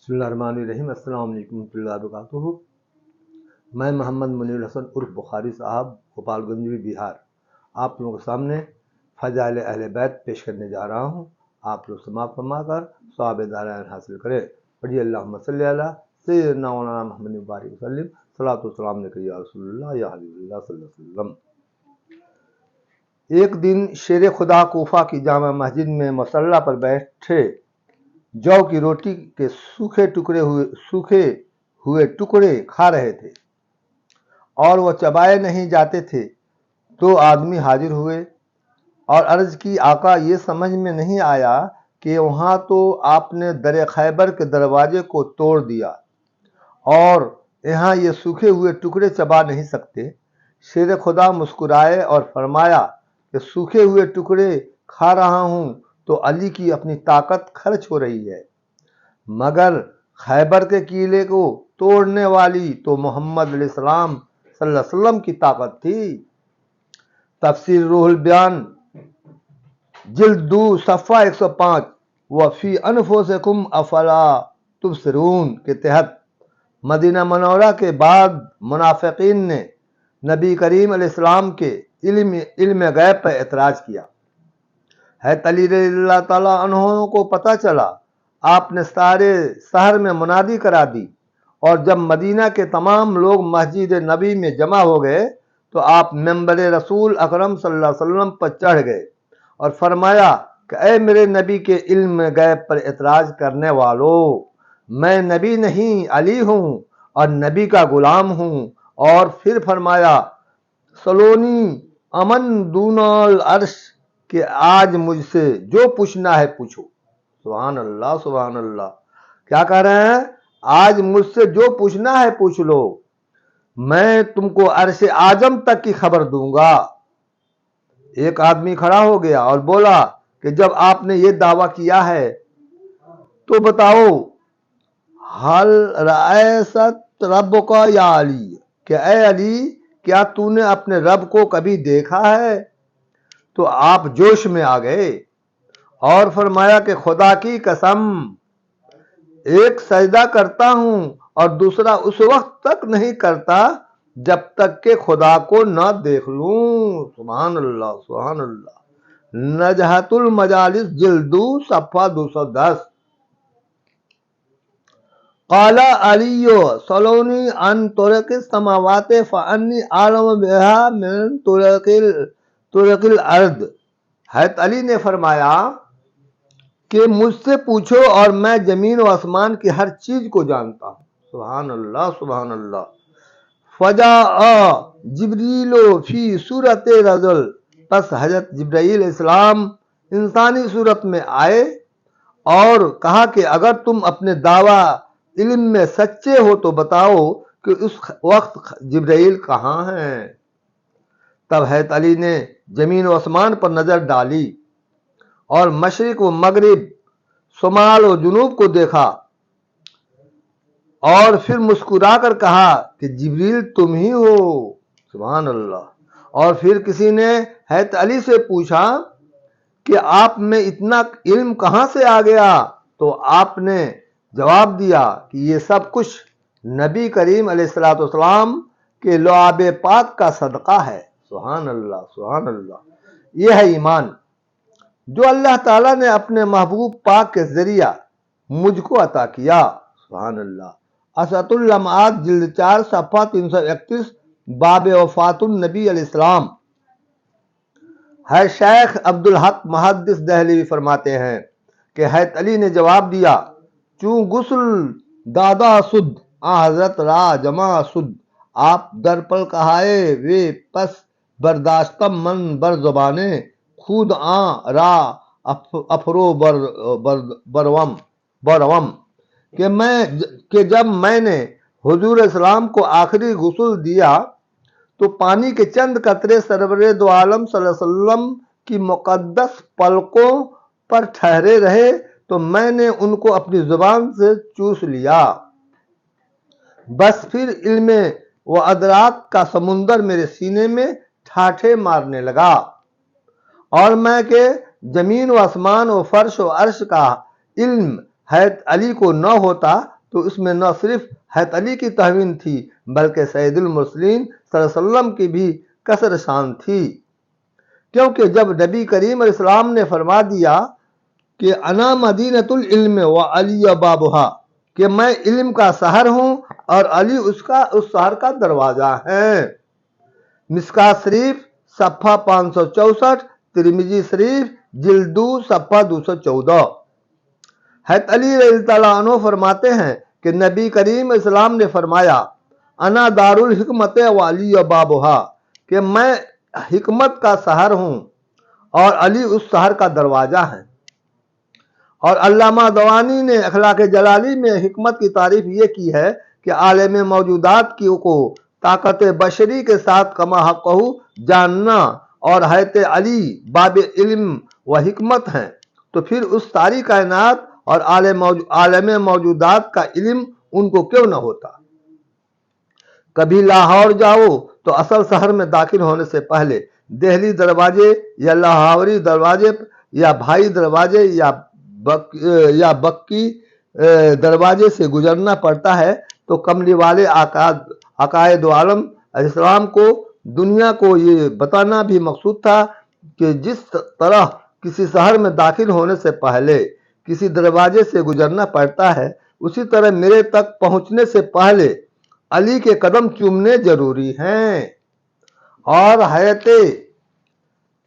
بسم اللہ الرحمن الرحیم۔ السلام علیکم ورحمۃ اللہ وبرکاتہ۔ میں محمد منیر حسن عرف بخاری صاحب، گوپال گنج بہار، آپ لوگوں کے سامنے فضائل اہل بیت پیش کرنے جا رہا ہوں۔ آپ لوگ سماعت فرما کر ثواب دارین حاصل کریں۔ پڑھیے اللہم صلی علی سیدنا مولانا محمد مبارک وسلم، صلاۃ والسلام علیک یا رسول اللہ یا حبیب اللہ صلی اللہ علیہ وسلم۔ ایک دن شیر خدا کوفہ کی جامع مسجد میں مصلی پر بیٹھے جو کی روٹی کے سوکھے ہوئے ٹکڑے کھا رہے تھے اور وہ چبائے نہیں جاتے تھے تو آدمی حاضر ہوئے اور عرض کی، آقا یہ سمجھ میں نہیں آیا کہ وہاں تو آپ نے در خیبر کے دروازے کو توڑ دیا اور یہاں یہ سوکھے ہوئے ٹکڑے چبا نہیں سکتے۔ شیر خدا مسکرائے اور فرمایا کہ سوکھے ہوئے ٹکڑے کھا رہا ہوں تو علی کی اپنی طاقت خرچ ہو رہی ہے، مگر خیبر کے قلعے کو توڑنے والی تو محمد علیہ السلام صلی اللہ علیہ وسلم کی طاقت تھی۔ تفسیر روح البیان جلد 2 صفحہ 105 وفی انفسکم افلا تبصرون کے تحت مدینہ منورہ کے بعد منافقین نے نبی کریم علیہ السلام کے علم غیب پر اعتراض کیا۔ حضرت علی رضی اللہ تعالیٰ عنہ کو پتہ چلا، آپ نے سارے شہر میں منادی کرا دی اور جب مدینہ کے تمام لوگ مسجد نبی میں جمع ہو گئے تو آپ منبر رسول اکرم صلی اللہ علیہ وسلم پر چڑھ گئے اور فرمایا کہ اے میرے نبی کے علم غیب پر اعتراض کرنے والوں، میں نبی نہیں علی ہوں اور نبی کا غلام ہوں۔ اور پھر فرمایا سلونی امن دون العرش کہ آج مجھ سے جو پوچھنا ہے پوچھو۔ سبحان اللہ سبحان اللہ، کیا کہہ رہے ہیں؟ آج مجھ سے جو پوچھنا ہے پوچھ لو، میں تم کو عرش اعظم تک کی خبر دوں گا۔ ایک آدمی کھڑا ہو گیا اور بولا کہ جب آپ نے یہ دعویٰ کیا ہے تو بتاؤ حل رأیت رب کا یا علی، کہ اے علی کیا تو نے اپنے رب کو کبھی دیکھا ہے؟ تو آپ جوش میں آ گئے اور فرمایا کہ خدا کی قسم ایک سجدہ کرتا ہوں اور دوسرا اس وقت تک نہیں کرتا جب تک کہ خدا کو نہ دیکھ لوں۔ سبحان اللہ سبحان اللہ۔ نجحت المجالس جلد 2 صفحہ 210۔ قال علی سلونی عن طرق السماوات فانی عالم بها من طرق الارض۔ حضرت علی نے فرمایا کہ مجھ سے پوچھو اور میں زمین و آسمان کی ہر چیز کو جانتا ہوں۔ سبحان اللہ سبحان اللہ۔ فجاء جبریل فی صورت رجل، پس حضرت جبرائیل علیہ السلام انسانی صورت میں آئے اور کہا کہ اگر تم اپنے دعویٰ علم میں سچے ہو تو بتاؤ کہ اس وقت جبرائیل کہاں ہیں۔ تب حضرت علی نے زمین و آسمان پر نظر ڈالی اور مشرق و مغرب، شمال و جنوب کو دیکھا اور پھر مسکرا کر کہا کہ جبریل تم ہی ہو۔ سبحان اللہ۔ اور پھر کسی نے حضرت علی سے پوچھا کہ آپ میں اتنا علم کہاں سے آ گیا؟ تو آپ نے جواب دیا کہ یہ سب کچھ نبی کریم علیہ الصلوۃ والسلام کے لعاب پاک کا صدقہ ہے۔ سبحان اللہ سبحان اللہ۔ یہ ہے ایمان جو اللہ تعالیٰ نے اپنے محبوب پاک کے ذریعہ مجھ کو عطا کیا۔ سبحان اللہ۔ اسعۃ اللمعات جلد 4 صفحہ 331 باب وفات النبی علیہ السلام۔ ہے شیخ عبدالحق محدث دہلوی فرماتے ہیں کہ حضرت علی نے جواب دیا، چوں غسل دادا سد حضرت را جمع سد، آپ در پل کہائے وے پس برداشتم من بر زبانے خود را افرو بروم، کہ جب میں نے حضور اسلام کو آخری غسل دیا تو پانی کے چند قطرے سرور دو عالم صلی اللہ علیہ وسلم کی مقدس پلکوں پر ٹھہرے رہے تو میں نے ان کو اپنی زبان سے چوس لیا۔ بس پھر علم و ادراک کا سمندر میرے سینے میں ٹھاٹھے مارنے لگا اور میں کہ زمین و آسمان و فرش و عرش کا علم حضرت علی کو نہ ہوتا تو اس میں نہ صرف حضرت علی کی توہین تھی بلکہ سید المرسلین صلی اللہ علیہ وسلم کی بھی کسر شان تھی، کیونکہ جب نبی کریم علیہ السلام نے فرما دیا کہ انا مدینۃ العلم و علی بابھا، کہ میں علم کا شہر ہوں اور علی اس شہر کا دروازہ ہے، مشکات شریف صفحہ 564، ترمذی شریف جلد 2 صفحہ 214۔ حضرت علی رضی اللہ عنہ فرماتے ہیں کہ نبی کریم علیہ السلام نے فرمایا انا دار الحکمت و علی بابھا، کہ میں حکمت کا شہر ہوں اور علی اس شہر کا دروازہ ہے۔ اور علامہ دوانی نے اخلاق جلالی میں حکمت کی تعریف یہ کی ہے کہ عالم موجودات کو طاقت بشری کے ساتھ کما حقہ جاننا، اور حضرت علی باب علم و حکمت ہیں، تو پھر اس ساری کائنات اور عالم موجودات کا علم ان کو کیوں نہ ہوتا۔ کبھی لاہور جاؤ تو اصل شہر میں داخل ہونے سے پہلے دہلی دروازے یا لاہوری دروازے یا بھائی دروازے یا بکی دروازے سے گزرنا پڑتا ہے، تو کملی والے عقائد عالم علیہ السلام کو دنیا کو یہ بتانا بھی مقصود تھا کہ جس طرح کسی شہر میں داخل ہونے سے پہلے کسی دروازے سے گزرنا پڑتا ہے، اسی طرح میرے تک پہنچنے سے پہلے علی کے قدم چومنے ضروری ہیں، اور حضرت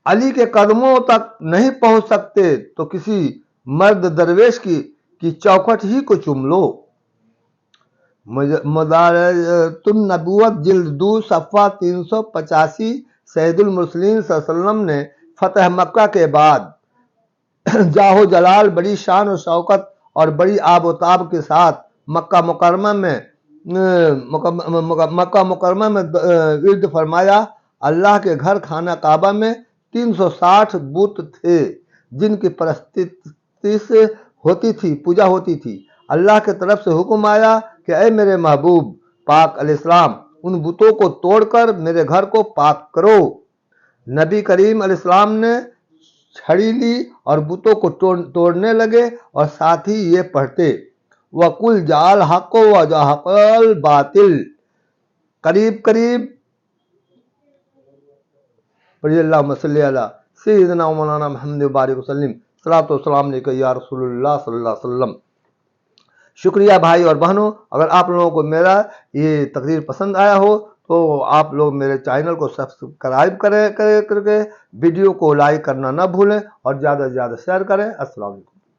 علی کے قدموں تک نہیں پہنچ سکتے تو کسی مرد درویش کی چوکھٹ ہی کو چوم لو۔ مدارج النبوت جلد 2 صفحہ 385۔ سید المرسلین صلی اللہ علیہ وسلم نے فتح مکہ کے بعد جاہ و جلال، بڑی شان و شوکت اور بڑی آب و تاب کے ساتھ مکہ مکرمہ میں ورد فرمایا۔ اللہ کے گھر خانہ کعبہ میں 360 بت تھے جن کی پرستش ہوتی تھی، پوجا ہوتی تھی۔ اللہ کی طرف سے حکم آیا کہ اے میرے محبوب پاک علیہ السلام، ان بتوں کو توڑ کر میرے گھر کو پاک کرو۔ نبی کریم علیہ السلام نے چھڑی لی اور بتوں کو توڑنے لگے، اور ساتھ ہی یہ پڑھتے وَقُلْ جَاءَ الْحَقُّ وَزَهَقَ الْبَاطِلُ۔ قریب پڑھیے اللہم صلی علی سیدنا مولانا محمد بارک وسلم، صلاۃ و سلام علیکہ یا رسول اللہ صلی اللہ علیہ وسلم۔ شکریہ بھائی اور بہنوں، اگر آپ لوگوں کو میرا یہ تقریر پسند آیا ہو تو آپ لوگ میرے چینل کو سبسکرائب کر کے ویڈیو کو لائک کرنا نہ بھولیں اور زیادہ سے زیادہ شیئر کریں۔ السلام علیکم۔